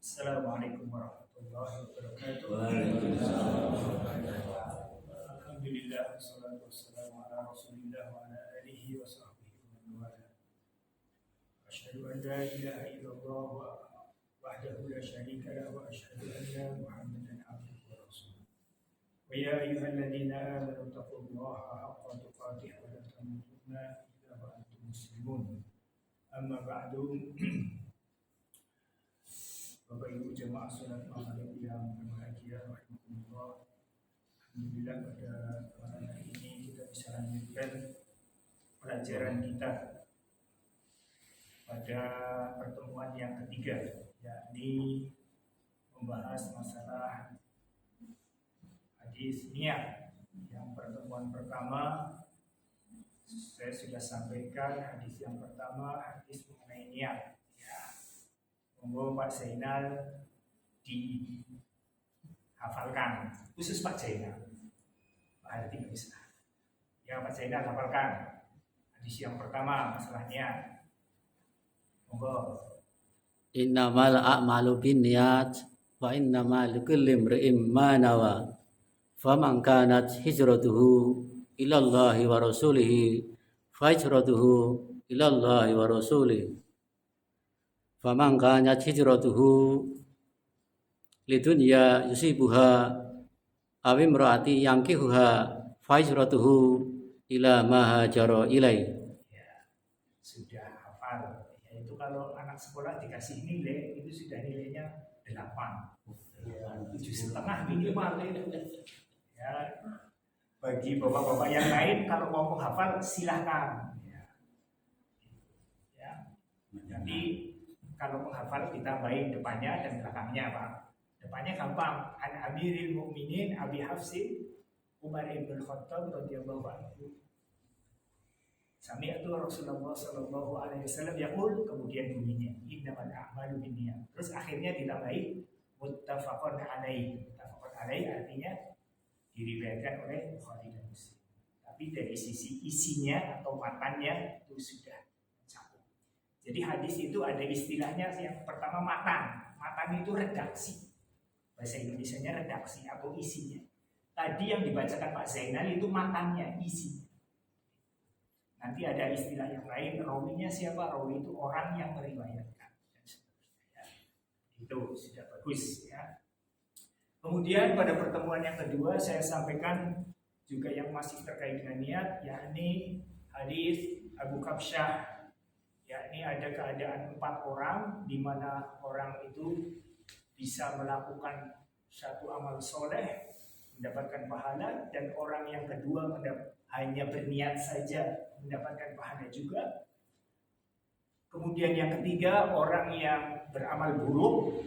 Assalamualaikum warahmatullahi wabarakatuh. Alhamdulillah wassalatu wassalamu ala Rasulillah wa ala alihi wa sahbihi wa man wala. Asyhadu an la ilaha illallah wahdahu la syarika lahu wa asyhadu anna Muhammadan abduhu wa rasuluh. Wa ya ayyuhalladzina amanu taqullaha haqqa tuqatih wa la tamutunna illa wa antum muslimun. Amma ba'du. Bapak Ibu jemaah salat maghrib yang berbahagia rahimakumullah. Alhamdulillah pada hari ini kita bisa lanjutkan pelajaran kita pada pertemuan yang ketiga, yakni membahas masalah hadis niat. Yang pertemuan pertama saya sudah sampaikan hadis yang pertama, hadis mengenai niat. Monggo Pak Zainal dihafalkan, khusus Pak Zainal. Pak Harti nggak bisa. Ya Pak Zainal hafalkan hadis yang pertama masalahnya. Monggo. Innamal a'malu binniyat wa innamal likulli imri'in ma nawa. Faman kanat hijratuhu ila Allahi wa rasulihi fa hijratuhu ila Allahi wa rasulihi. Faman kanat hijratuhu lidunya yusibuha aw imraati yankihuha fa hijratuhu ila ma hajara ilai. Ya, sudah hafal. Yaitu kalau anak sekolah dikasih nilai itu sudah nilainya 8. Ya, 7,5 minimal itu. Ya. Bagi bapak-bapak yang lain kalau mau menghafal silahkan. Ya. Jadi kalau menghafal ditambahin depannya dan belakangnya, Pak. Depannya gampang. An Amiril Mukminin Abi Hafsin Umar ibn Khattab radhiyallahu anhu. Sami'tu Rasulullah sallallahu alaihi wasallam yaqul, kemudian bunyinya innamal a'malu binniyat. Terus akhirnya ditambahi muttafaqun alaihi. Muttafaqun alaihi artinya diriwayatkan oleh Bukhari dan Muslim. Tapi dari sisi isinya atau matannya itu sudah mencakup. Jadi hadis itu ada istilahnya yang pertama matan. Matan itu redaksi. Bahasa Indonesianya redaksi atau isinya. Tadi yang dibacakan Pak Zainal itu matannya, isi. Nanti ada istilah yang lain, rawinya siapa? Rawi itu orang yang meriwayatkan. Itu sudah bagus ya. Kemudian pada pertemuan yang kedua saya sampaikan juga yang masih terkait dengan niat, yakni hadis Abu Kabsyah. Yakni ada keadaan 4 orang di mana orang itu bisa melakukan satu amal soleh mendapatkan pahala, dan orang yang kedua hanya berniat saja mendapatkan pahala juga. Kemudian yang ketiga orang yang beramal buruk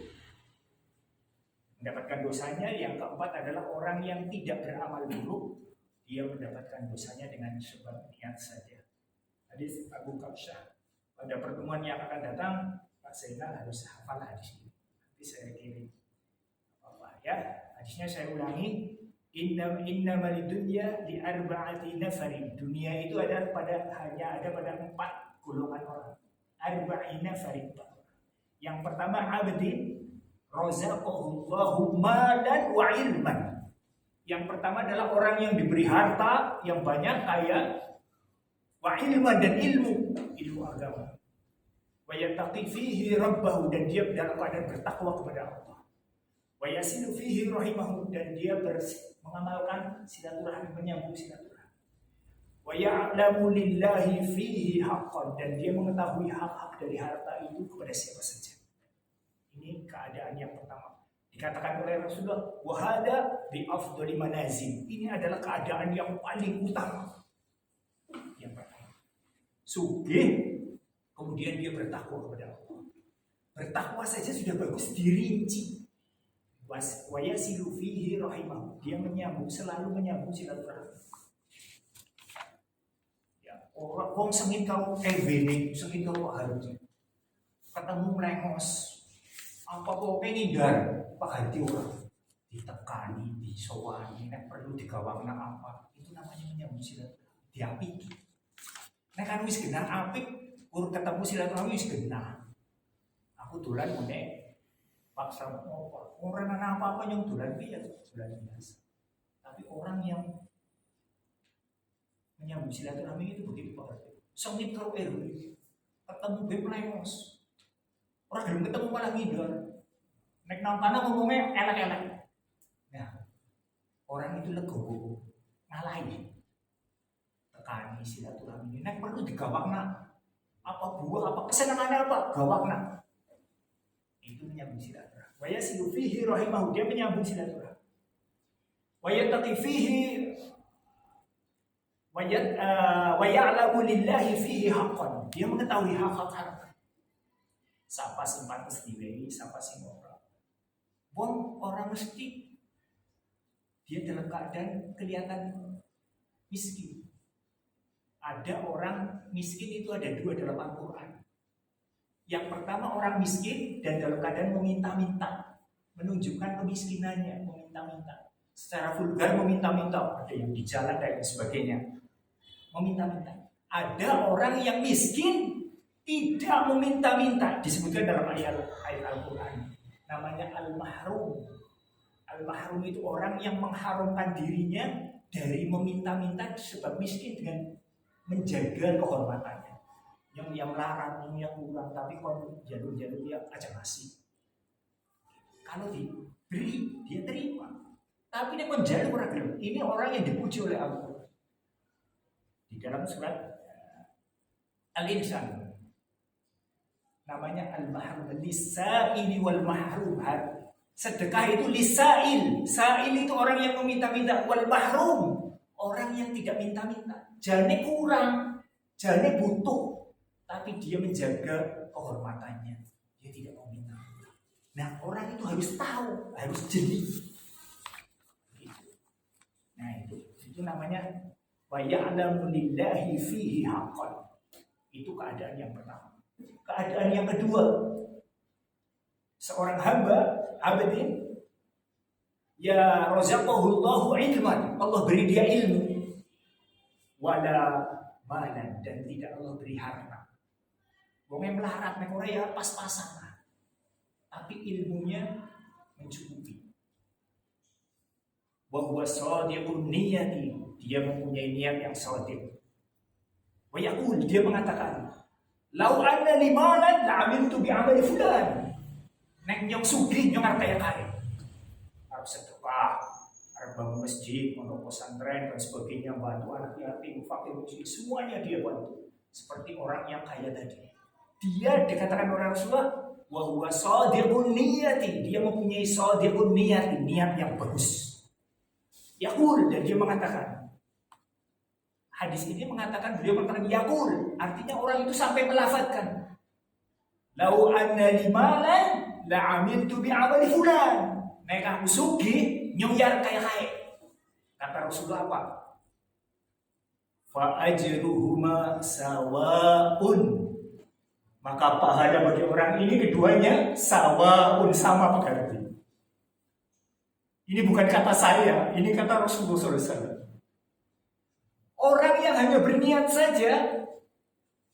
mendapatkan dosanya. Yang keempat adalah orang yang tidak beramal buruk, dia mendapatkan dosanya dengan sebab niat saja. Hadis Abu Kabsyah. Pada pertemuan yang akan datang Pak Zainal harus hafal hadis ini. Nanti saya kirim apa ya. Hadisnya saya ulangi. Innamal dunya li arba'ati nafarin. Dunia itu hanya ada pada 4 golongan orang. Arba'ina farid. Yang pertama abdin razaqahullahu malan wa ilman. Yang pertama adalah orang yang diberi harta yang banyak, kaya, wa ilman, dan ilmu agama. Wa yattaqi fihi rabbahu, dan dia dalam keadaan bertakwa kepada Allah. Wa yasilu fihi rahimahu, dan dia mengamalkan silaturahmi, menyambung silaturahmi. Wa ya'lamu lillahi fihi haqqan, dan dia mengetahui hak-hak dari harta itu kepada siapa saja. Ini keadaan yang pertama. Dikatakan oleh Rasulullah, wa hada bi afdali manazil. Ini adalah keadaan yang paling utama. Yang pertama, sugih, kemudian dia bertakwa kepada Allah. Bertakwa saja sudah bagus, dirinci. Wa yasilu fihi rahimahu, dia selalu menyambung silaturahmi. Ya, orang sengit kau bene, sengit kau harusnya. Ketemu melengos, apa kok ngindar, Pak Hati orang ditekani, disowani, nek perlu digawangna apa, itu namanya menyambung silaturahmi. Diapiki. Nek kan wis genah apik, kur ketemu silaturahmi wis genah. Aku dolan ngene paksa orang ana apa-apa yang dolan biasa. Tapi orang yang menyambut silaturahmi itu begitu pengertian. Sengit karo ketemu beplengos. Orang belum ketemu malah ngidor. Nek nang kana ngomongnya elek-elek. Nah, orang itu legowo, ngalahi. Tekani silaturahmi. Nek perlu digawakna. Apa buah, apa kesenangannya apa? Gawakna. Itu menyambung silaturahmi. Wa yasilu fihi rahimahu, dia menyambung silaturahmi. Wa yattaqi fihi wa ya'lamu lillahi fihi haqqan. Dia mengetahui hak-hak. Sapa sing pantes diwehi, sapa sing ora. Wong orang mesti dia dalam keadaan kelihatan miskin. Ada orang miskin itu ada dua dalam Al-Quran. Yang pertama orang miskin dan dalam keadaan meminta-minta, menunjukkan kemiskinannya, meminta-minta. Secara vulgar meminta-minta, ada yang di jalan dan sebagainya. Meminta-minta. Ada orang yang miskin tidak meminta-minta, disebutkan dalam ayat Al-Quran. Namanya al-mahrum. Al-mahrum itu orang yang mengharumkan dirinya dari meminta-minta sebab miskin dengan menjaga kehormatannya. Yang larang, yang kurang, tapi kalau jalur-jalur dia aja ngasih. Kalau diberi, dia terima. Tapi dia menjalur orang. Ini orang yang dipuji oleh Allah. Di dalam surat Al-Insan. Namanya al-mahrum, lisaili wal mahrum. Sedekah itu lisail. Sail itu orang yang meminta-minta, wal mahrum orang yang tidak minta-minta. Jane kurang, jane butuh, tapi dia menjaga kehormatannya. Dia tidak mau minta-minta. Nah, orang itu harus tahu, harus jeli. Nah, itu namanya wa ya'lamu lillahi fihi haqqan. Itu keadaan yang pertama. Keadaan yang kedua, seorang hamba abidin ya razaqahullahu ilman, Allah beri dia ilmu, wala malan, dan tidak Allah beri harta. Wong yang melarat nek ora ya pas-pasan, tapi ilmunya mencukupi. Wa huwa shadiqun niyati, dia mempunyai niat yang shadiq. Wa yaqul, dia mengatakan, lau anna limalan la'amiltu bi'amali fulan. Nek nyong sugih nyong arep kaya. Arep sedekah, arep bangun masjid, pondok pesantren dan sebagainya, bantu anak yatim, fakir miskin, semuanya dia bantu. Seperti orang yang kaya tadi. Dia dikatakan oleh Rasulullah, wa huwa shadiqun niyati, dia mempunyai shadiqun niyati, niat yang bagus. Yaqul, dan dia mengatakan, hadis ini mengatakan, beliau mengatakan yaqul, artinya orang itu sampai melafadzkan, lau anna limalan la'amiltu bi'amali fulan. Nek aku sugih nyuyar kaya-kaya. Kata Rasulullah apa? Fa ajruhuma sawaun. Maka pahala bagi orang ini keduanya sawaun, sama berarti. Ini bukan kata saya, ini kata Rasulullah SAW. Orang yang hanya berniat saja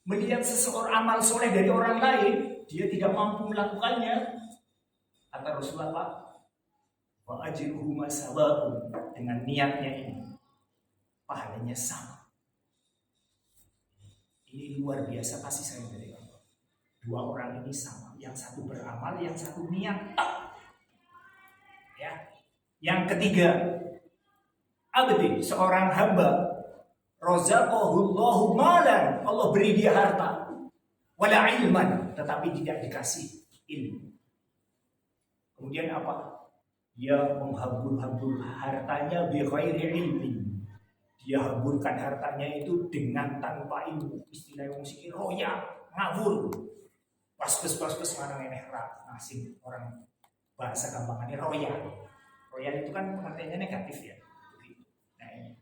melihat seseorang amal soleh dari orang lain, dia tidak mampu melakukannya, kata Rasulullah Pak, wa ajruhuma sawaun, dengan niatnya ini pahalanya sama. Ini luar biasa kasih sayang dari Allah. Dua orang ini sama, yang satu beramal, yang satu niat. Ya. Yang ketiga, abdi, seorang hamba, razaqahullahu malan, Allah beri dia harta, wala ilman, tetapi tidak dikasih ilmu. Kemudian apa? Dia menghambur-hambur hartanya bi ghairi ilmi. Dia hamburkan hartanya itu dengan tanpa ilmu. Istilah wong siki roya, ngawur. Pas-pas mana eneh ra ngasih orang bahasa gampangannya roya. Roya itu kan pengertiannya negatif ya. Nah, ini.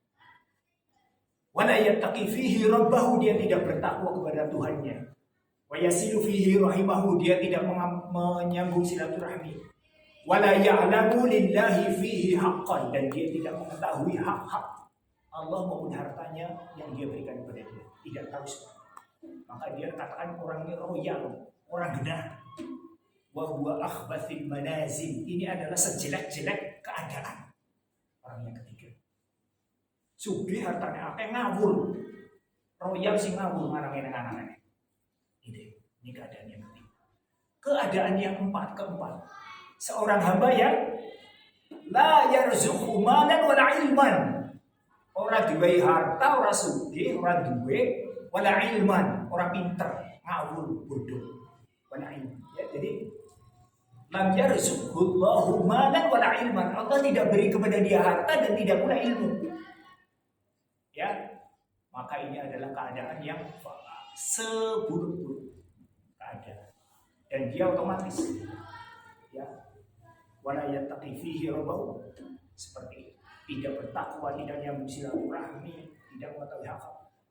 Wala yattaqi fihi rabbahu, dia tidak bertakwa kepada Tuhannya. Wa yasilu fihi rahimahu, dia tidak menyambung silaturahmi. Wala ya'lamu lillahi fihi haqqan, dan dia tidak mengetahui hak-hak Allah maupun hartanya yang dia berikan kepada dia, tidak tahu semua. Maka dia katakan orang ini royal, orang genah. Wa huwa akhbathil manazil. Ini adalah sejelek-jelek keadaan. Orang yang ketiga. Sugih hartanya akeh ngawur. Royal sing ngawur marang anak-anaknya. Ini keadaan yang ketiga. Keadaan yang keempat. Seorang hamba yang la yarzuqu malan wala ilman. Ora duwe harta, ora sugih, ora duwe wala ilman, ora pinter, ngawur, bodoh. Wala ilman. Ya, jadi lam yarzuqullahu malan wala ilman. Allah tidak beri kepada dia harta dan tidak pula ilmu. Ya. Maka ini adalah keadaan yang seburuk-buruk keadaan. Dan dia otomatis ya wala yattaqi fihi rabbahu, seperti tidak bertakwa, tidak nyambung silaturahmi, tidak mengetahui hak.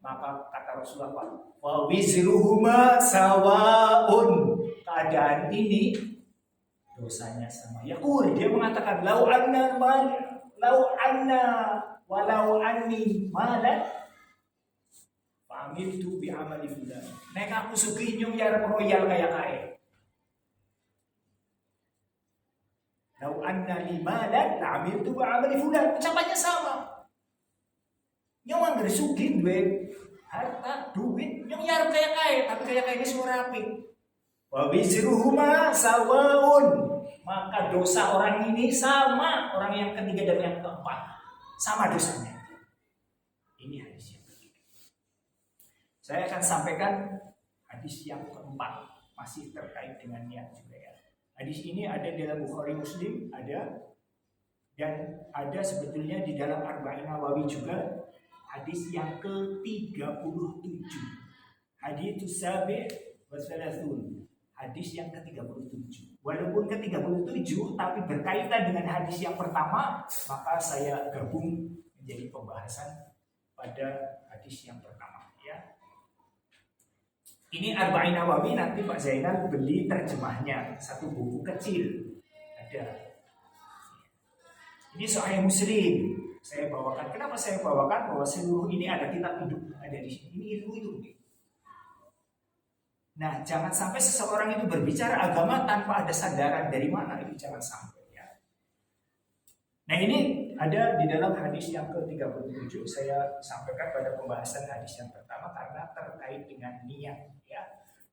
Maka kata Rasulullah, wa wizruhuma sawaun, keadaan ini dosanya sama. Yaqul, dia mengatakan lau anna walau anni malan fa'amiltu bi amali fulan. Nek aku sugih nyung ya royal kaya kae. Lau anna li malan la'amiltu bi amali fulan. Ucapannya sama. Nyung anggar sugih duwe harta, duit, nyung ya kaya kae, tapi kaya kae ini semua rapi. Wa wizruhuma sawaun. Maka dosa orang ini sama orang yang ketiga dan yang keempat. Sama dosanya. Ini hadis yang ketiga. Saya akan sampaikan hadis yang keempat, masih terkait dengan niat juga ya. Hadis ini ada dalam Bukhari Muslim, ada, dan ada sebetulnya di dalam Arba'in Nawawi juga. Hadis yang ke-37. Hadis Sabi' wa Salasun. Hadis yang ke-37. Walaupun ke-37 tapi berkaitan dengan hadis yang pertama, maka saya gabung menjadi pembahasan pada hadis yang pertama ya. Ini Arba'in Nawawi, nanti Pak Zainal beli terjemahnya, satu buku kecil ada. Ini Sahih Muslim saya bawakan. Kenapa saya bawakan? Bahwa seluruh ini ada kitab hidup ada di sini. Ini ilmu itu. Nah, jangan sampai seseorang itu berbicara agama tanpa ada sandaran dari mana, itu jangan sampai ya. Nah, ini ada di dalam hadis yang ke-37. Saya sampaikan pada pembahasan hadis yang pertama karena terkait dengan niat ya.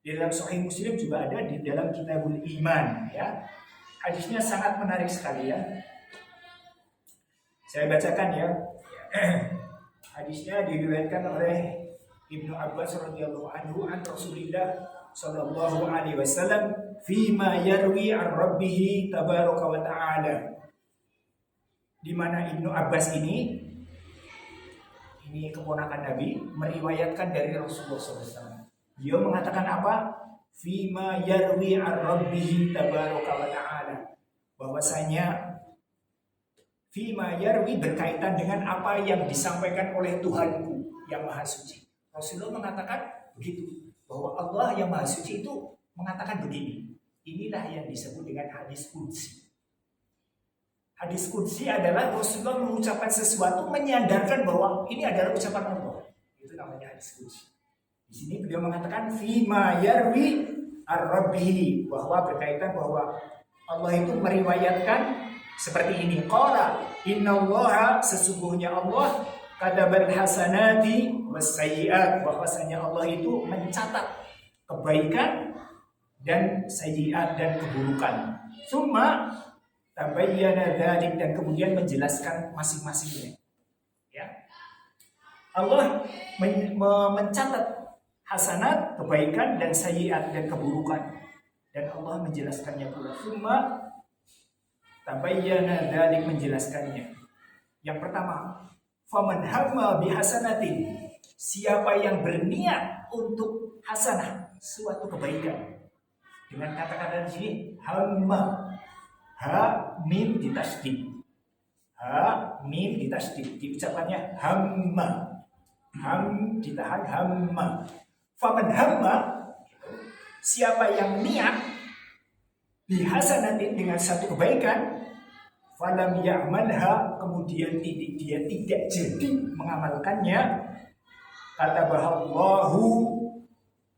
Di dalam Sahih Muslim juga ada di dalam Kitabul Iman ya. Hadisnya sangat menarik sekali ya. Saya bacakan ya. Hadisnya diriwayatkan oleh Ibnu Abbas radhiyallahu anhu an Rasulillah sallallahu alaihi wasallam fima yarwi an rabbih tabaraka wa ta'ala. Di mana Ibnu Abbas ini keponakan Nabi, meriwayatkan dari Rasulullah SAW. Dia mengatakan apa? Fima yarwi an rabbih tabaraka wa ta'ala. Bahwasanya fima yarwi berkaitan dengan apa yang disampaikan oleh Tuhanku yang Maha Suci. Rasulullah mengatakan begitu, bahwa Allah yang Maha Suci itu mengatakan begini. Inilah yang disebut dengan hadis qudsi. Hadis qudsi adalah Rasulullah mengucapkan sesuatu menyandarkan bahwa ini adalah ucapan Allah. Itu namanya hadis qudsi. Di sini beliau mengatakan fima yarwi ar-rabbihi, bahwa berkaitan bahwa Allah itu meriwayatkan seperti ini. Qala innallaha, sesungguhnya Allah kadabal hasanati wasayyi'at, bahwasanya Allah itu mencatat kebaikan dan sayyi'at dan keburukan. Summa tabayyana dzalik, dan kemudian menjelaskan masing-masingnya. Ya. Allah mencatat hasanat, kebaikan, dan sayyi'at dan keburukan. Dan Allah menjelaskannya pula. Summa tabayyana dzalik, menjelaskannya. Yang pertama, faman hamma bihasanatin, siapa yang berniat untuk hasanah, suatu kebaikan. Dengan kata-kata di sini hamma, ha mim ditasydid, ha mim ditasydid, diucapannya hamma, ham ditahan hamma. Faman hamma, siapa yang niat bihasanatin, dengan satu kebaikan, falam ya'malha, kemudian dia tidak jadi mengamalkannya, kata bahallahu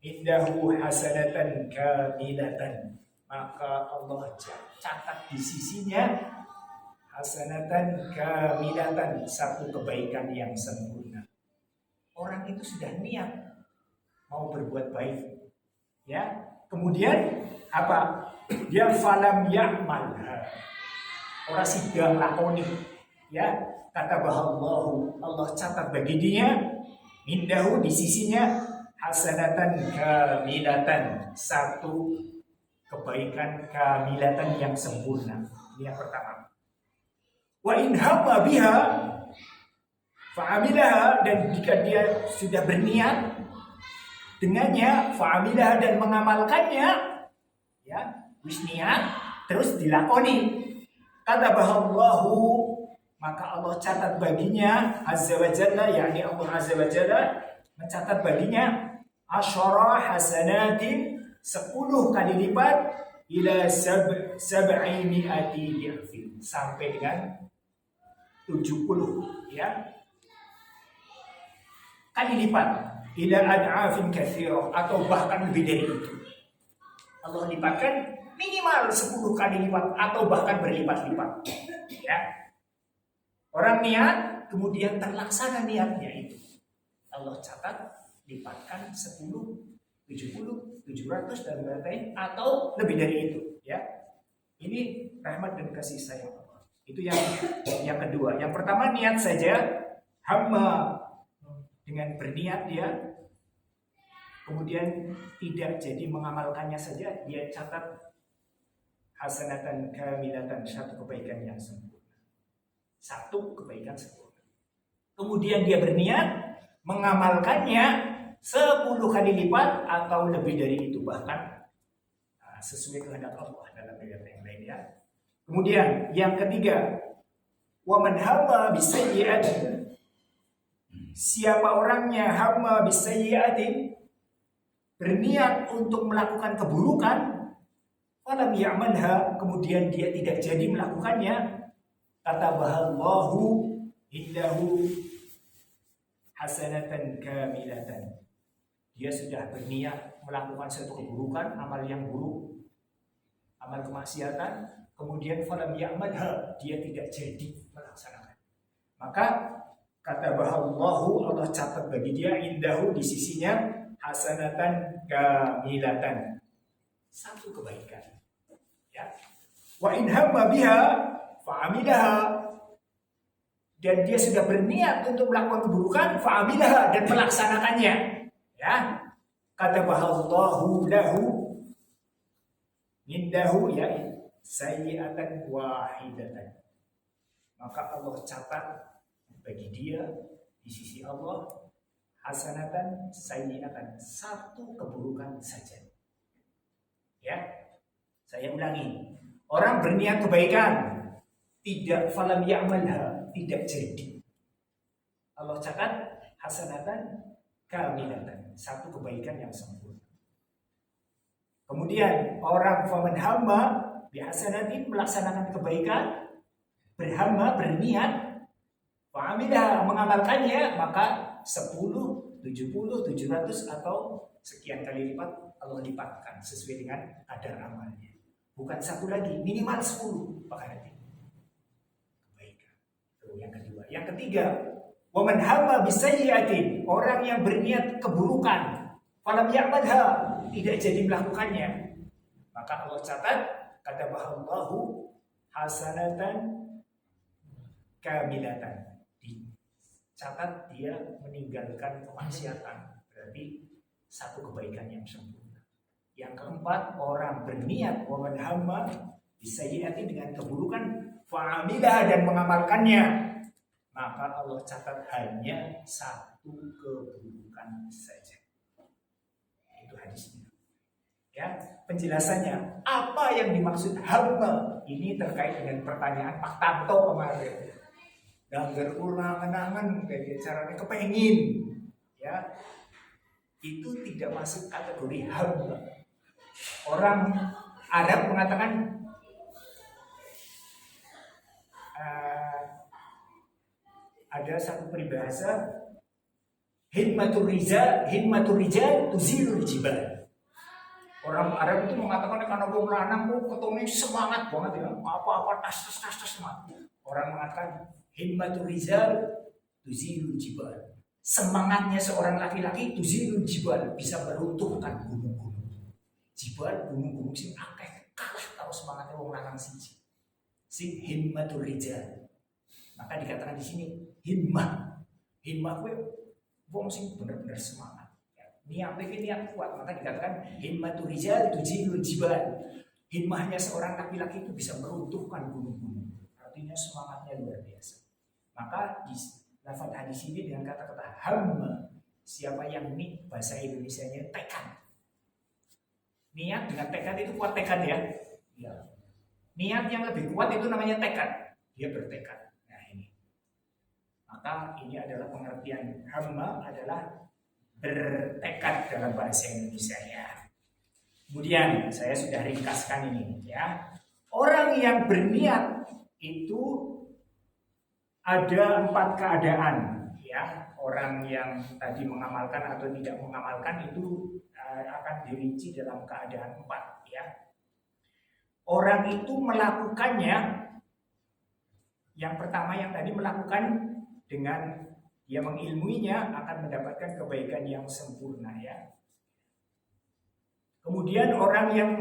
indahu hasanatan kamilatan, maka Allah catat di sisinya hasanatan kamilatan, satu kebaikan yang sempurna. Orang itu sudah niat mau berbuat baik, ya. Kemudian apa? Dia falam ya'malha, orang sidang lakoni, ya. Kata bahallahu, Allah catat bagi dia indahu di sisinya hasanatan kamilatan, satu kebaikan kamilatan yang sempurna. Ini yang pertama. Wa in hamma biha fa'amilaha, dan jika dia sudah berniat dengannya, fa'amilaha, dan mengamalkannya, ya, wis niat terus dilakoni, kata bahallahu, maka Allah catat baginya azza wa jalla, yakni Allah azza wa jalla mencatat baginya asyara hasanatin, 10 kali lipat, ila sab'i mi'ati di'fin, sampai dengan 70, ya, kali lipat, ila ad'afin katsirah, atau bahkan lebih dari itu. Allah lipatkan minimal 10 kali lipat atau bahkan berlipat-lipat, ya. Orang niat kemudian terlaksana niatnya itu, Allah catat lipatkan 10, 70, 700 dan lain-lain, atau lebih dari itu, ya. Ini rahmat dan kasih sayang Allah. Itu yang kedua. Yang pertama, niat saja, hamba dengan berniat dia, kemudian tidak jadi mengamalkannya saja, dia catat hasanatan kamilatan, satu kebaikan yang sempurna. Satu kebaikan sempurna. Kemudian dia berniat mengamalkannya 10 kali lipat atau lebih dari itu, bahkan sesuai kehendak Allah dalam ayat yang lain, ya. Kemudian yang ketiga, wa man hamma bisayyi'atin, siapa orangnya hamma bisayyi'atin, berniat untuk melakukan keburukan, falam ya'malha, kemudian dia tidak jadi melakukannya, kata bahallahu indahu hasanatan kamilatan, dia sudah berniat melakukan suatu keburukan, amal yang buruk, amal kemaksiatan, kemudian falam ya'malha, dia tidak jadi melaksanakan, maka kata bahallahu, Allah catat bagi dia indahu di sisinya hasanatan kamilatan, satu kebaikan, ya. Wa in hamma biha fa'amilaha, dan dia sudah berniat untuk melakukan keburukan, fa'amilaha, dan melaksanakannya, ya. Kata bahallahu lahu indahu, ya, sayyi'atan wahidatan, maka Allah catat bagi dia di sisi Allah hasanatan sayyi'atan, satu keburukan saja, ya. Saya ulangi, orang berniat kebaikan, tidak falam ya'malha, tidak jadi, Allah catat hasanatan kamilatan, satu kebaikan yang sempurna. Kemudian orang faman hamma bihasanatin, melaksanakan kebaikan, berhamma, berniat, fa'amilah, mengamalkannya, maka 10, 70, 700 atau sekian kali lipat Allah lipatkan sesuai dengan kadar amalnya. Bukan satu lagi, minimal 10 pakai kebaikan. Itu yang kedua. Yang ketiga, wa man hamma bisayyi'atin, orang yang berniat keburukan, falam ya'malha, tidak jadi melakukannya, maka Allah catat, kata bahallahu hasanatan kamilatan, dicatat dia meninggalkan kemaksiatan, berarti satu kebaikan yang sempurna. Yang keempat, orang berniat wa man hamma bisayyi'atin, dengan keburukan, fa'amilah, dan mengamalkannya, maka Allah catat hanya satu keburukan saja. Itu hadisnya. Ya, penjelasannya apa yang dimaksud hamma ini terkait dengan pertanyaan Pak Tanto kemarin. Dangger ulang kenangan kayak caranya kepengin, ya, itu tidak masuk kategori hamma. Orang Arab mengatakan ada satu peribahasa, himmatur rijal tuzilul jibal. Orang Arab itu mengatakan karena wong lanang kok ketone semangat banget ya, apa-apa tas semangat. Orang mengatakan himmatur rijal tuzilul jibal. Semangatnya seorang laki-laki tuzilul jibal, bisa meruntuhkan gunung-gunung. Jibal gunung-gunung sing akeh kalah karo semangatnya wong lanang siji. Sing himmatur rijal. Maka dikatakan di sini himmah kuwi wong sing bener-bener semangat. Niatnya niat kuat, maka dikatakan himmatur rijal tuzilul jibal. Himmahnya seorang laki-laki itu bisa meruntuhkan gunung-gunung. Artinya semangatnya luar biasa. Maka di lafaz hadis ini dengan kata-kata hamma, siapa yang ini bahasa Indonesianya tekad. Niat dengan tekad itu kuat tekad ya. Ya. Niat yang lebih kuat itu namanya tekad. Dia bertekad. Nah ini. Maka ini adalah pengertian hamma adalah bertekad dalam bahasa Indonesia ya. Kemudian saya sudah ringkaskan ini ya. Orang yang berniat itu ada 4 keadaan ya. Orang yang tadi mengamalkan atau tidak mengamalkan itu akan dirinci dalam keadaan 4 ya. Orang itu melakukannya, yang pertama yang tadi melakukan dengan dia mengilmuinya akan mendapatkan kebaikan yang sempurna ya. Kemudian orang yang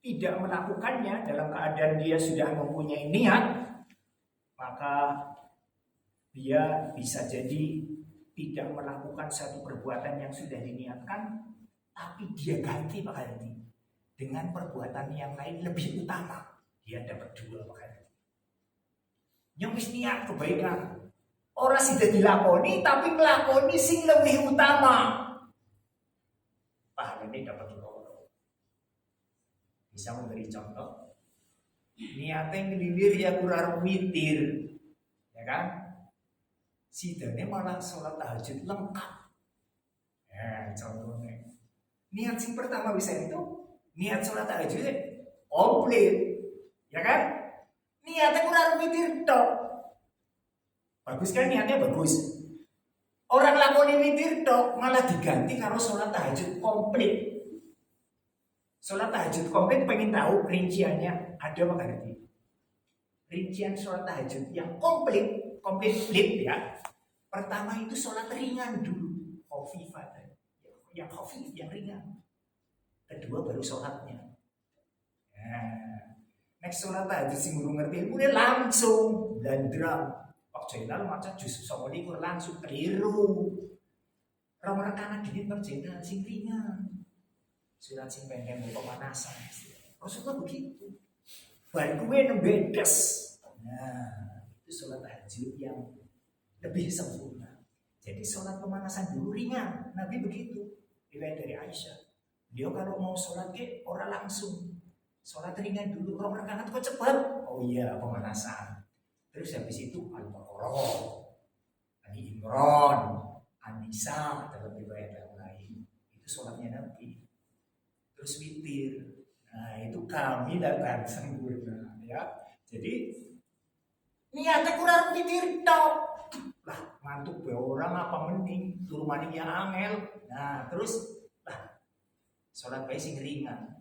tidak melakukannya dalam keadaan dia sudah mempunyai niat, maka dia bisa jadi tidak melakukan satu perbuatan yang sudah diniatkan, tapi dia ganti Pak Hadi dengan perbuatan yang lain lebih utama. Dia dapat 2 Pak Hadi. Yang wis niat kebaikan, orang sudah dilakoni tapi melakoni sing lebih utama. Ini dapat 2. Bisa memberi contoh. Niatnya ngelilir ya kurang witir, ya kan? Sidane malah sholat tahajud lengkap. Ya, contohnya. Niat sing pertama bisa itu niat sholat tahajud komplit, ya kan? Niatnya kurang witir tok. Bagus kan niatnya bagus. Orang lakoni witir tok malah diganti kalau sholat tahajud komplit. Sholat tahajud komplit pengen tahu rinciannya ada apa ngerti? Rincian sholat tahajud yang komplit ya. Pertama itu sholat ringan dulu, khafifah, yang khafif, yang ringan. Kedua baru sholatnya. Nah, next sholat tahajud sing guru ngerti, udah langsung dandram. Waktu jenal macam justru sama likur langsung keliru. Ramah rekanan dingin berjenal sing ringan. Surat sing pengen pemanasan. Rasulullah begitu. Bari kuwe nembedes. Nah, itu sholat tahajud yang lebih sempurna. Jadi sholat pemanasan dulu ringan. Nabi begitu. Riwayat dari Aisyah. Dia kalau mau sholat ke orang langsung. Sholat ringan dulu. Orang rekanan kok cepat. Oh iya pemanasan. Terus habis itu Al-Baqarah, Ali Imran, An-Nisa dalam riwayat yang lain. Itu sholatnya Nabi. Terus witir. Nah itu kami datang sempurna ya. Jadi niatnya kurang witir tok. Lah ngantuk be orang apa mending turu maningnya angel. Nah terus lah sholat bae sing ringan.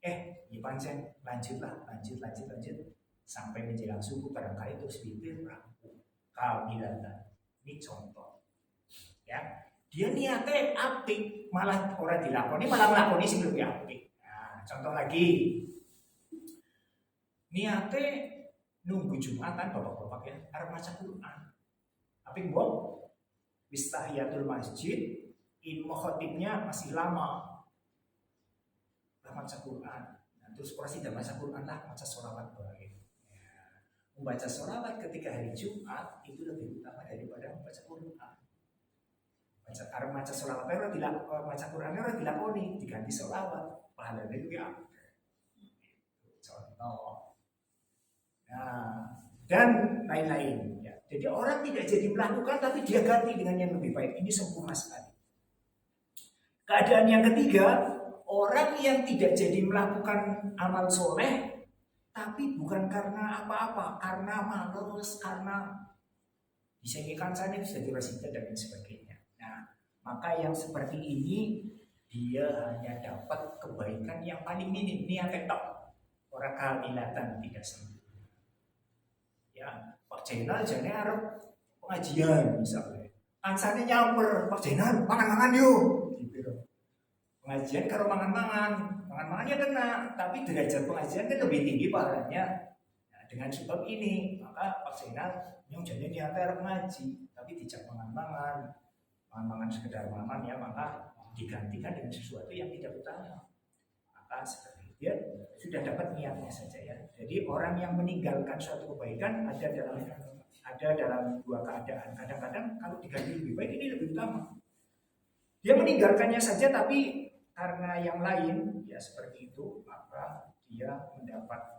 Ya pancen lanjut sampai menjelang subuh barangkali terus witir rampung. Kami datang. Ini contoh. Ya. Dia niatnya apik, malah orang dilakoni malah ngelakoni sing lebih apik. Nah, contoh lagi. Niatnya nunggu Jumatan bapak-bapak ya, arep maca Quran. Apik mbok? Wis tahiyatul masjid, imam khatibnya masih lama. Lah maca Quran. Nah, terus kurang tidak maca Quran lah, maca sholawat baik. Ya. Membaca sholawat ketika hari Jumat itu lebih utama daripada membaca Quran. Maca sholawat maca Quran ora dilakoni, diganti sholawat. Pahalanya itu ya. Contoh. Nah, dan lain-lain ya. Jadi orang tidak jadi melakukan tapi dia ganti dengan yang lebih baik. Ini sempurna sekali. Keadaan yang ketiga, orang yang tidak jadi melakukan amal soleh tapi bukan karena apa-apa, karena malas, karena Disengi kancane itu jadi resiko dan lain sebagainya. Nah, maka yang seperti ini dia hanya dapat kebaikan yang paling minim, niat tok, orang kamilatan tidak sempurna. Ya, Pak Jenal jane arep pengajian misalnya. Kancane nyamper, Pak Jenal mangan-mangan yuk. Gitu. Pengajian karo mangan-mangan ya kena, tapi derajat pengajian kan lebih tinggi pahalanya. Nah, dengan sebab ini, maka Pak Zainal yang jadi niatnya arep ngaji, tapi dijak mangan-mangan sekedar mangan ya, maka digantikan dengan sesuatu yang tidak utama. Maka seperti itu, dia sudah dapat niatnya saja ya. Jadi orang yang meninggalkan suatu kebaikan ada dalam dua keadaan. Kadang-kadang kalau diganti lebih baik ini lebih utama. Dia meninggalkannya saja, tapi karena yang lain ya seperti itu, maka dia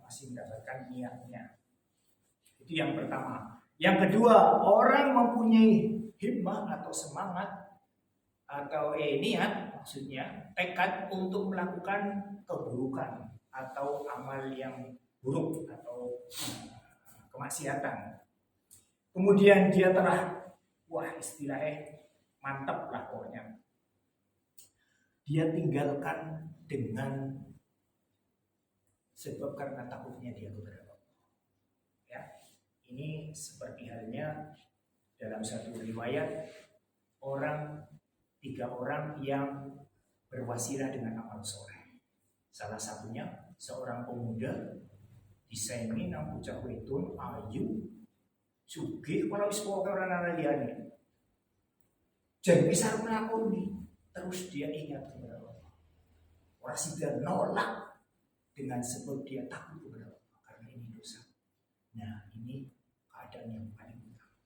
masih mendapatkan niatnya. Itu yang pertama. Yang kedua, orang mempunyai himmah atau semangat atau niat, maksudnya tekad untuk melakukan keburukan atau amal yang buruk atau kemaksiatan. Kemudian dia telah, wah istilahnya mantap lah pokoknya. Dia tinggalkan dengan sebab karena takutnya dia kepada Allah. Ya, ini seperti halnya dalam satu riwayat tiga orang yang berwasilah dengan amal soleh. Salah satunya seorang pemuda disengi nang bocah wedon ayu sugih kalau wis pokoke ora ana liyane. Jan bisa nglakoni terus dia ingat kepada Allah. Orang sudah nolak dengan sebab dia takut kepada Allah karena ini dosa. Nah, ini keadaan yang paling utama.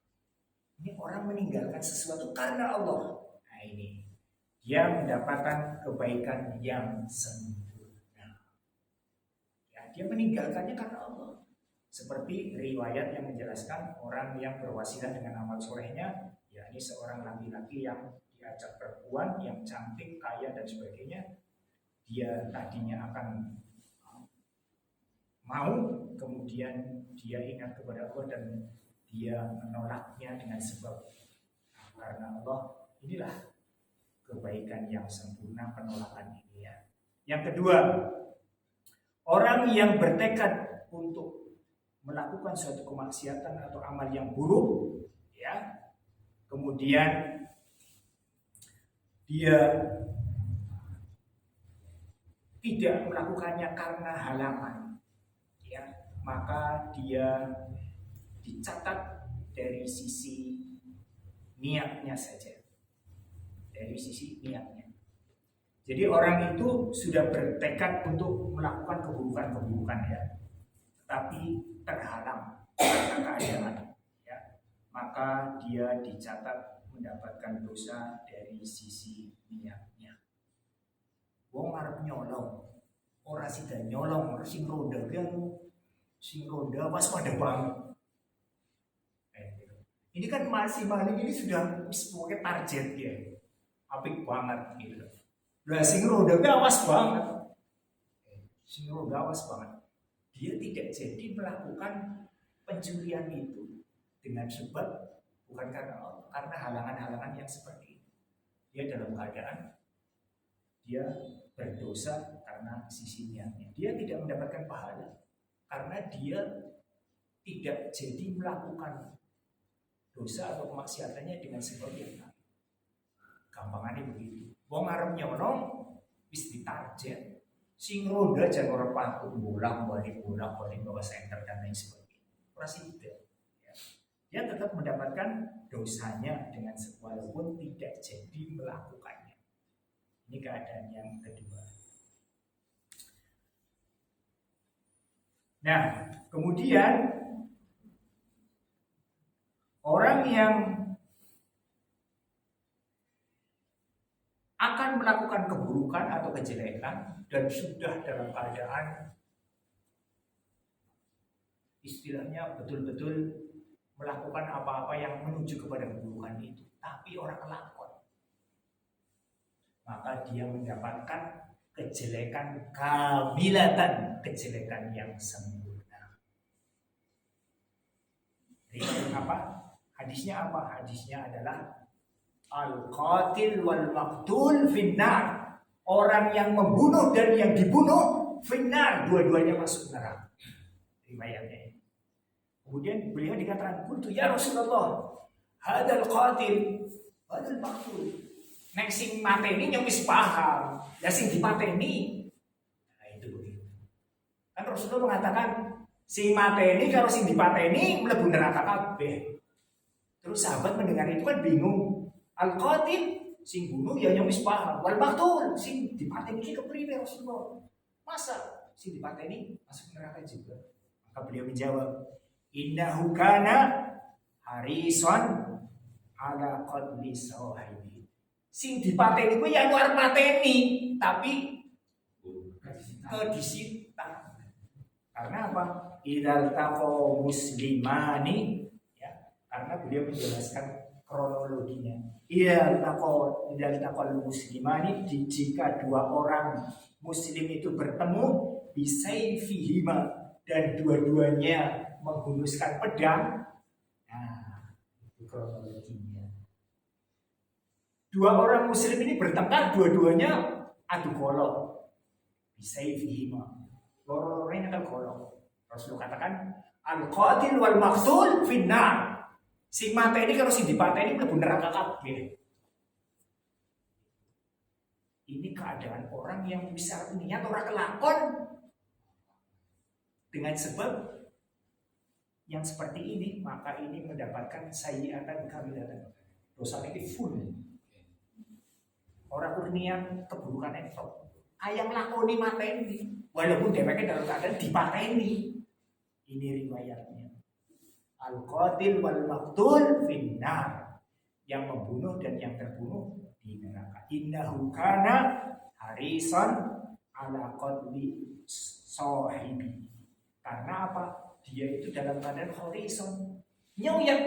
Ini orang meninggalkan sesuatu karena Allah. Nah, ini dia mendapatkan kebaikan yang sempurna. Ya, dia meninggalkannya karena Allah. Seperti riwayat yang menjelaskan orang yang berwasilah dengan amal solehnya, ya ini seorang laki-laki yang diajak perempuan yang cantik, kaya dan sebagainya. Dia tadinya akan mau, kemudian dia ingat kepada Allah dan dia menolaknya dengan sebab karena Allah. Inilah kebaikan yang sempurna, penolakan ini ya. Yang kedua, orang yang bertekad untuk melakukan suatu kemaksiatan atau amal yang buruk, ya, kemudian dia tidak melakukannya karena halangan, ya, maka dia dicatat dari sisi niatnya saja, dari sisi niatnya. Jadi orang itu sudah bertekad untuk melakukan keburukan ya, tapi terhalang karena keadaan, ya, maka dia dicatat mendapatkan dosa dari sisi niatnya. Wong arep nyolong, ora sida nyolong, sing ronda sing ronda waspada banget. Ini kan masih maling ini sudah sebagai target ya, apik banget gitu. Lah sing ronda awas banget, sing ronda awas banget. Dia tidak jadi melakukan pencurian itu dengan sebab bukan karena halangan-halangan yang seperti itu. Dia dalam keadaan dia berdosa karena sisi niatnya. Dia tidak mendapatkan pahala karena dia tidak jadi melakukan dosa atau kemaksiatannya dengan sebab yang lain. Gampangannya begitu. Wong arep nyolong wis ditarget. Sing ronda jangan orang patuh bolak-balik bawa senter dan lain sebagainya. Tidak. Ya. Dia tetap mendapatkan dosanya dengan walaupun tidak jadi melakukannya. Ini keadaan yang kedua. Nah, kemudian orang yang akan melakukan keburukan atau kejelekan dan sudah dalam keadaan istilahnya betul-betul melakukan apa-apa yang menuju kepada keburukan itu, tapi orang kelakon, maka dia mendapatkan kejelekan kamilatan, kejelekan yang sempurna. Jadi apa? Hadisnya apa? Hadisnya adalah al-qatil wal maqtul finnar. Orang yang membunuh dan yang dibunuh finnar, dua-duanya masuk neraka. Riwayatnya. Kemudian beliau dikatakan, "Qultu ya Rasulullah, hadal qatil, hadal maqtul." Nek sing mateni yang wis paham, lah sing dipateni. Nah itu begitu. Kan Rasulullah mengatakan, sing mateni karo sing dipateni mlebu neraka kabeh. Terus sahabat mendengar itu kan bingung. Al-qatil sing bunuh ya yang wis paham, wal maqtul sing dipateni iki kepriwe Rasulullah? Masa sing dipateni masuk neraka juga? Maka beliau menjawab, innahu kana harisan ala qatli sahibi. Sing dipateni kuwi ya luar mateni, tapi kedisita. Karena apa? Idzal taqo muslimani, ya, karena beliau menjelaskan kronologinya. Idzal taqo muslimani, jika dua orang muslim itu bertemu bisayfihima dan dua-duanya menghunuskan pedang. Nah, itu kronologinya. Dua orang muslim ini bertengkar, dua-duanya adu golok. Bisayfihima. Loro-loronya kan golok. Rasulullah katakan, al-qatil wal maqtul finnar. Sing mateni karo sing dipateni mlebu neraka kabeh. Ini keadaan orang yang bisa niat orang kelakon dengan sebab yang seperti ini, maka ini mendapatkan sayyi'atan kamilatan. Dosa ini full. Orang kurnian keburukan itu. Ayam lakoni mateni, walaupun dheweke dalam keadaan dipateni. Ini riwayatnya. Al-qatil wal maqtul finnar. Yang membunuh dan yang terbunuh di neraka. Innahu kana harisan ala qatli sahibi. Karena apa? Dia itu dalam keadaan horizon. Nyong yang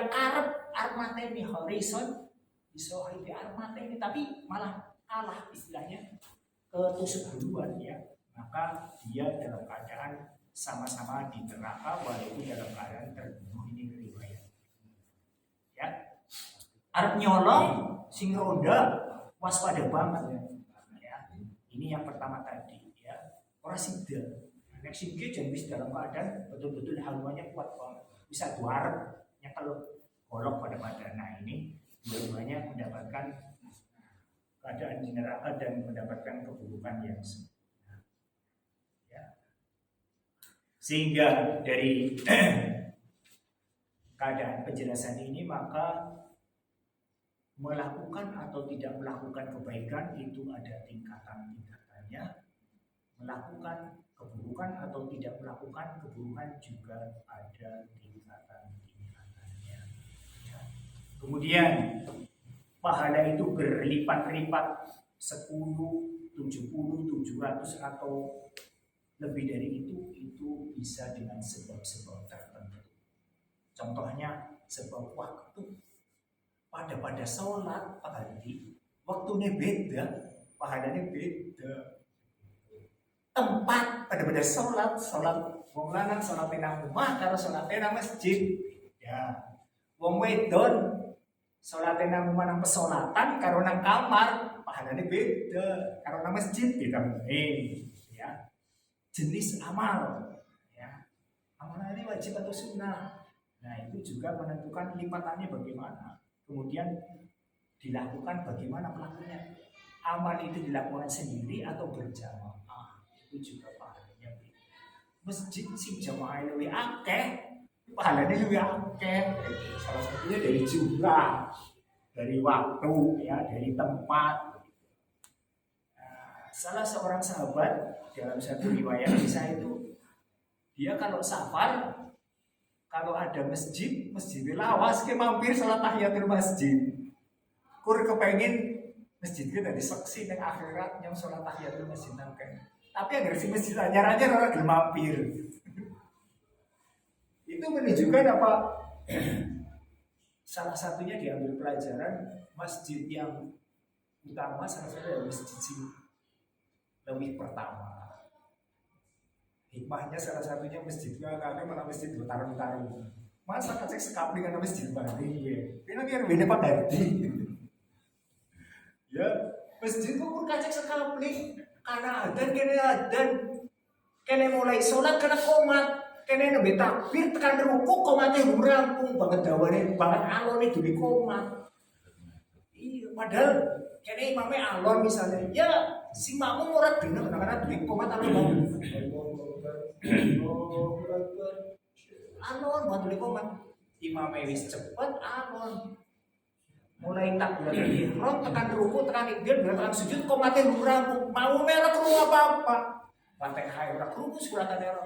karep armateni horizon iso hidup armateni, tapi malah kalah istilahnya ketusuk duluan ya. Maka dia dalam keadaan sama-sama di neraka walaupun dalam keadaan terbunuh. Ini riwayat. Ya. Arep nyolong sing ronda waspada banget ya. Ini yang pertama tadi ya. Ora sida. Nek sing ki wis dalam keadaan betul-betul haluannya kuat banget. Bisa duar nyekel golok pada badan. Nah, ini dua-duanya mendapatkan keadaan di neraka dan mendapatkan keburukan yang ya. Sehingga dari keadaan penjelasan ini maka melakukan atau tidak melakukan kebaikan itu ada tingkatan-tingkatannya. Melakukan keburukan atau tidak melakukan keburukan juga ada tingkatan-tingkatannya. Kemudian pahala itu berlipat-lipat 10, 70, 700 atau lebih dari itu bisa dengan sebab-sebab tertentu. Contohnya sebab waktu. Pada sholat pagi, waktunya beda, pahalanya beda. Tempat pada sholat wong lanang sholat nang omah karo sholat nang masjid. Ya. Wong wedon sholat nang omah nang pesolatan karo nang kamar, pahalanya beda. Karo nang masjid beda meneh. Ya. Jenis amal, ya. Amalan ini wajib atau sunnah. Nah, itu juga menentukan lipatannya bagaimana. Kemudian dilakukan bagaimana pelakunya. Amal itu dilakukan sendiri atau berjamaah. Itu juga pahalanya beda. Masjid sing jamaah lebih akeh, pahalanya lebih akeh. Salah satunya dari jumlah, dari waktu, ya, dari tempat. Nah, salah seorang sahabat dalam satu riwayat kisah itu, dia kalau safar, kalau ada masjid lawas ke mampir salat tahiyatul masjid. Kur kepengen masjid kita diseksi ning akhirat yang salat tahiyatul masjid nang kene. Tapi agar si masjid anyar-anyar orang gelem mampir. Itu menunjukkan apa? Salah satunya diambil pelajaran masjid yang utama salah satunya adalah masjid sing lebih pertama. Hikmahnya salah satunya masjid karena malah masjid bertarung-tarung. Masa kacek sekapling kan masjid mati ya. Kena kira beda Pak Dardi. Ya, masjid pun kacek sekapling karena kene mulai sholat kena komat, kene nembe takbir tekan ruku komatnya rampung banget dawane banget alone demi komat. Iya, padahal kene imamnya alon misalnya, ya si makmum ora bener karena demi komat alon. Alon buat demi komat. Imamnya wis cepet alon. Mulai takbir ihram tekan ruku tekan ikbal tekan sujud komatnya rampung. Mau merah keru apa-apa. Fatihah ora krungu suratan ora.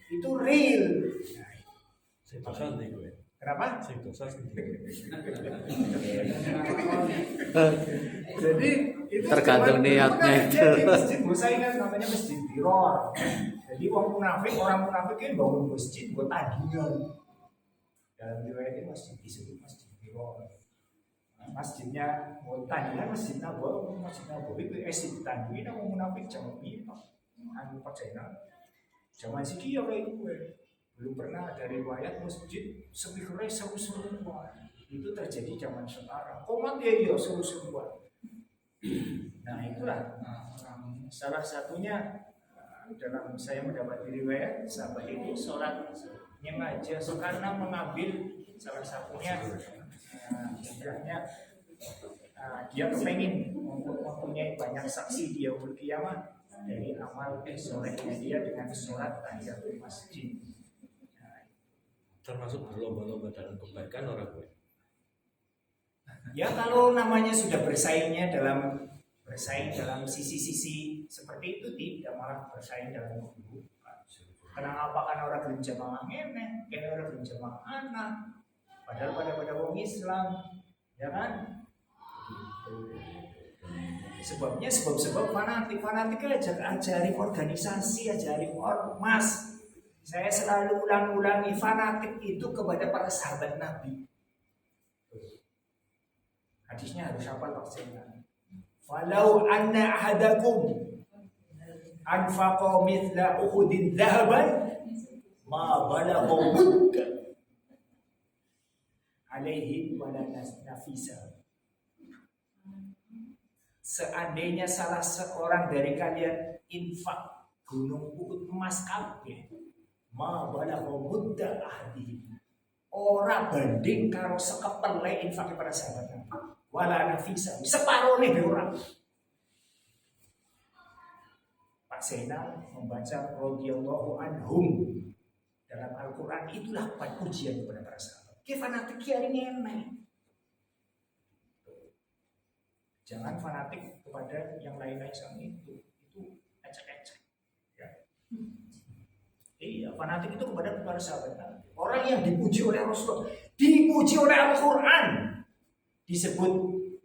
Itu real. Sing dosa ndi kowe? Kenapa? Sing dosa sing Jadi itu Tergantung niatnya itu. Masjid Musa ini kan namanya masjid diror. Jadi orang munafik kan bangun masjid buat tandingan. Dalam riwayat ini masjid disebut masjid diror. Masjidnya mau tandingan masjid Nabawi itu esi ditandingin sama munafik jangan itu. Anu percaya zaman siki ya kayak gue belum pernah ada riwayat masjid speakernya seru-seruan itu terjadi zaman sekarang komat ya seru-seruan. Nah itulah salah satunya dalam saya mendapat riwayat sahabat itu sholatnya aja karena mengambil salah satunya istilahnya dia kepengen mempunyai banyak saksi di yaumul qiyamah dari amal solehnya dia dengan sholat tahiyatul masjid. termasuk berlomba-lomba dalam kebaikan orang kowe. Ya kalau namanya sudah bersaing dalam sisi-sisi seperti itu tidak malah bersaing dalam keburukan. Kenapa kan orang belum jamaah ngene, kan orang belum jamaah anak. Padahal pada wong Islam, ya kan? Sebabnya sebab fanatik ajari organisasi, ajari ormas. Saya selalu ulang-ulangi fanatik itu kepada para sahabat Nabi. Hadisnya harus hafal maksudnya. Walau anna ahadakum anfaqa mithla Uhudin dhahaban ma balagha mudda alaihi wala nafisa. Seandainya salah seorang dari kalian infak gunung Uhud emas kabeh ma balagha mudda ahdi ora banding karo sekepele infak para sahabat wala nafisa separone orang. Pak Sena membaca radhiyallahu anhum dalam Al-Quran itulah ujian kepada para sahabat. Ke fanatik hari ini. Jangan fanatik kepada yang lain-lain sama itu ecek-ecek. Ya. Iya, fanatik itu kepada para sahabat. Orang yang dipuji oleh Rasulullah, dipuji oleh Al-Quran, disebut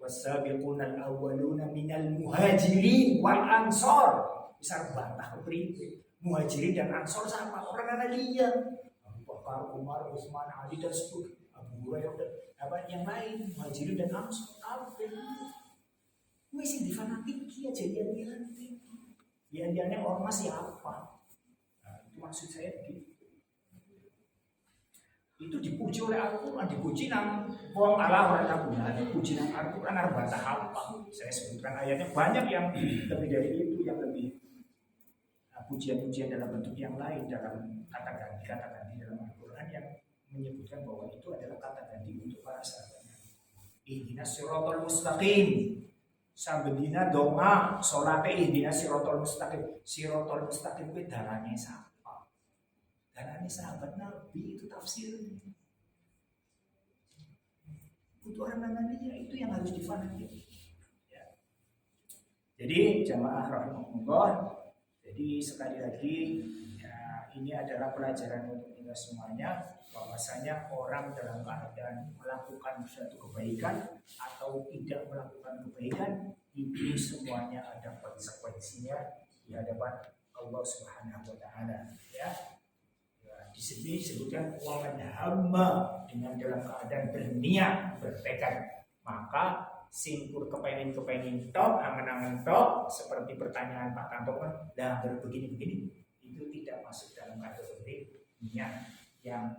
wasabiqunal awwaluna minal muhajirin wal ansor. Besar bantah beri muhajirin dan ansor sama orang mana dia? Abu Bakar, Umar, Utsman, Ali dan sebagainya. Abu Hurairah dan apa yang lain muhajirin dan ansor apa? Masih difanatiki aja dia ormas siapa? Nah, itu maksud saya gitu. Itu dipuji oleh Al-Quran, dipuji nang wong Allah orang tabungan, dipuji nang Al-Quran arba'ah apa? Saya sebutkan ayatnya banyak yang lebih dari itu, yang lebih pujian-pujian dalam bentuk yang lain dalam kata ganti dalam Al-Quran yang menyebutkan bahwa itu adalah kata ganti untuk para sahabatnya. Ihdinas siratal mustaqim. Sabedina donga salate ihdinas siratal mustaqim. Siratal mustaqim kuwi dalane sapa? Dalane sahabat Nabi itu tafsirnya. Untuk orang namanya itu yang harus difanati. Ya. Jadi jamaah rahimahullah. Jadi sekali lagi ya, ini adalah pelajaran untuk kita semuanya bahwasanya orang dalam keadaan melakukan suatu kebaikan atau tidak melakukan kebaikan itu semuanya ada konsekuensinya di hadapan Allah Subhanahu wa taala ya. Di sini disebutkan waman hamma dengan dalam keadaan berniat bertekad maka singkur kepengen tok angan-angan tok seperti pertanyaan Pak Tanto kan dah begini itu tidak masuk dalam kategori niat yang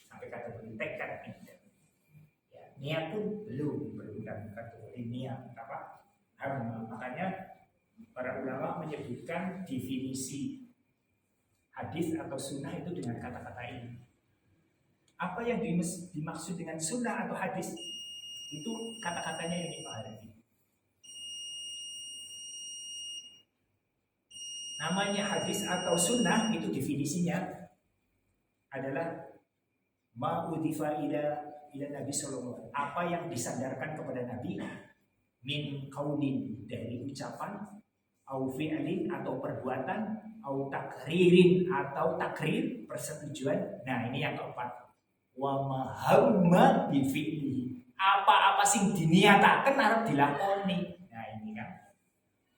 sampai kategori tekad tidak. Ya, niat pun belum dalam kategori niat apa? Makanya para ulama menyebutkan definisi hadis atau sunnah itu dengan kata-kata ini. Apa yang dimaksud dengan sunnah atau hadis itu kata-katanya yang dipahami. Namanya hadis atau sunnah itu definisinya adalah ma'udhifa ila Nabi sallallahu alaihi wasallam. Apa yang disandarkan kepada Nabi min qaulin, dari ucapan, au fi'lin atau perbuatan, au takririn atau takrir persetujuan. Nah, ini yang keempat. Wa mahamma bi fi'li. Apa-apa sing diniataken arep dilakoni. Nah, ini kan.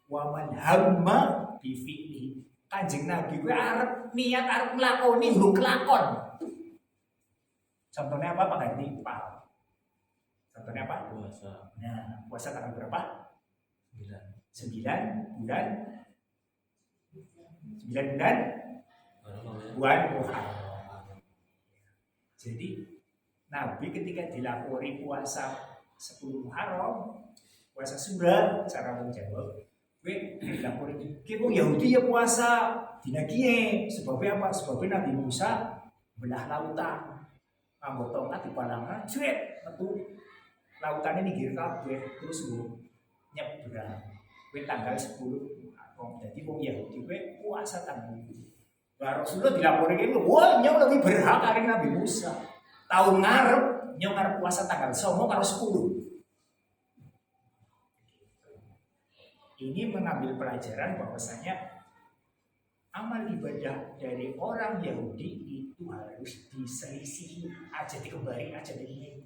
Wa man hamma bi fi'li. Kanjeng Nabi kuwi arep niat arep nglakoni huruf kelakon. Contohnya apa Pak Ganti? Pak. Contohnya apa? Puasa. Nah, puasa tanggal berapa? 9. 9 bulan 9 bulan bulan Muharram. Jadi Nabi ketika dilapori puasa 10 Muharram, puasa surah, cara menjawab, gue dilapori, "Ki Yahudi ya puasa dina kiye." Sebabnya apa? Sebabnya Nabi Musa belah lautan. Nganggo tongkat di palangan, cuet, metu lautannya ninggir kabeh terus gue nyebrang. Gue tanggal 10 Muharram. Jadi wong Yahudi gue puasa tanggal itu. Lah Rasulullah dilapori gitu, wah nyong lebih berhak dari Nabi Musa. Tahun ngarep nyong ngarep puasa tanggal 9 karo 10. Ini mengambil pelajaran bahwasanya amal ibadah dari orang Yahudi itu harus diselisihi aja, dikembali aja ini.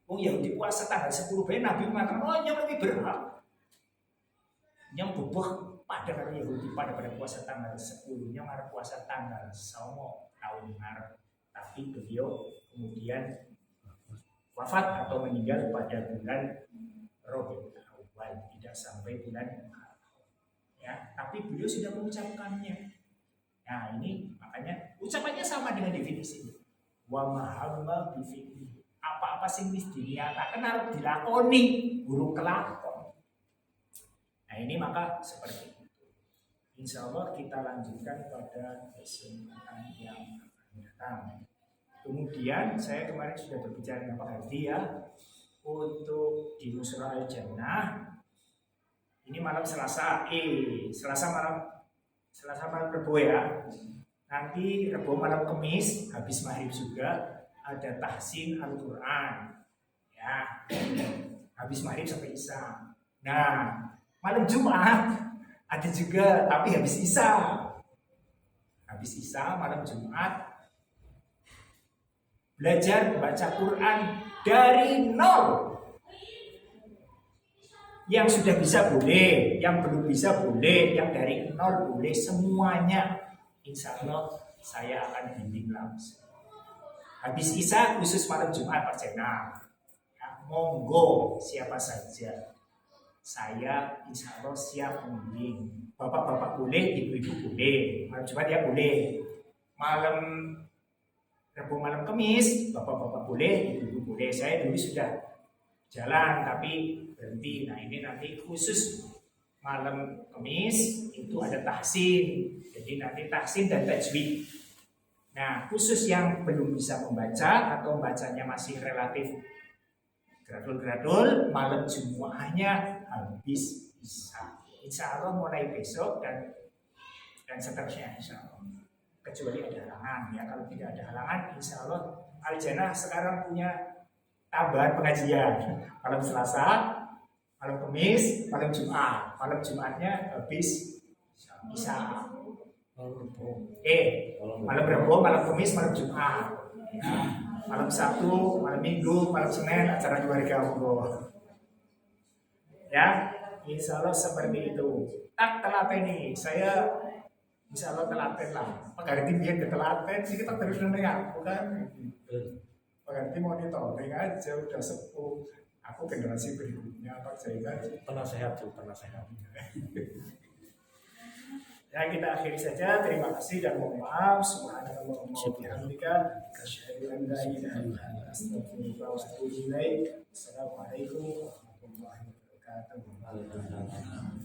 Oh Yahudi puasa tanggal 10 ben Nabi mengatakan, oh nyong lebih berhak. Nyong bubuk pada karo Yahudi pada puasa tanggal 10, nyong harus puasa tanggal 9 tahun ngarep. Tapi beliau kemudian wafat atau meninggal pada bulan Rabiul Awal, tidak sampai bulan Muharram. Ya, tapi beliau sudah mengucapkannya. Nah, ini makanya ucapannya sama dengan definisi. Wa mahamma bi fi'li. Apa-apa sing wis diniataken arep dilakoni, guru kelakon. Nah, ini maka seperti itu. Insya Allah kita lanjutkan pada kesempatan yang akan datang. Kemudian saya kemarin sudah berbicara dengan Pak Hadi ya, untuk di Musra Al-Jannah. Ini malam Selasa, Selasa malam Rebo ya. Nanti Rebo malam Kamis habis maghrib juga ada tahsin Al-Quran ya. Habis maghrib sampai Isya. Nah, malam Jumat ada juga tapi habis Isya. Habis Isya malam Jumat belajar baca Quran dari nol. Yang sudah bisa boleh, yang belum bisa boleh, yang dari nol boleh, semuanya. Insya Allah saya akan bimbing langsung. Habis Isya khusus malam Jumat Pak Jenal. Ya, monggo siapa saja. Saya insya Allah siap membimbing. Bapak-bapak boleh, ibu-ibu boleh. Malam Jumat ya boleh. Malam Rabu malam Kamis, bapak-bapak boleh, ibu-ibu boleh. Saya dulu sudah jalan tapi berhenti. Nah ini nanti khusus malam Kamis itu ada tahsin. Jadi nanti tahsin dan tajwid. Nah khusus yang belum bisa membaca atau bacanya masih relatif gradul-gradul, malam Jumatnya habis Isya. Insya Allah mulai besok dan seterusnya Insya Allah. Kecuali ada halangan ya, kalau tidak ada halangan Insya Allah Al-Jannah sekarang punya tambahan pengajian malam Selasa, malam Kamis, malam Jumat. Malam Jumatnya habis Isya. Malam Rabu, malam Kamis, malam Jumat. Ya. Malam Sabtu, malam Minggu, malam Senin acara keluarga Allah. Ya, Insya Allah seperti itu. Tak telaten ini, saya Insya Allah telaten lah. Pagari biar ketelaten, sih kita terus nanya, bukan? Pagari monitoring aja, udah sepuh. Aku generasi berikutnya, Pak Jaika. Penasehat tuh, penasehat. Nah, kita akhiri saja. Terima kasih dan mohon maaf. Subhanallahumma wa bihamdika asyhadu an la ilaha illa anta astaghfiruka wa atubu ilaik. Assalamualaikum warahmatullahi wabarakatuh.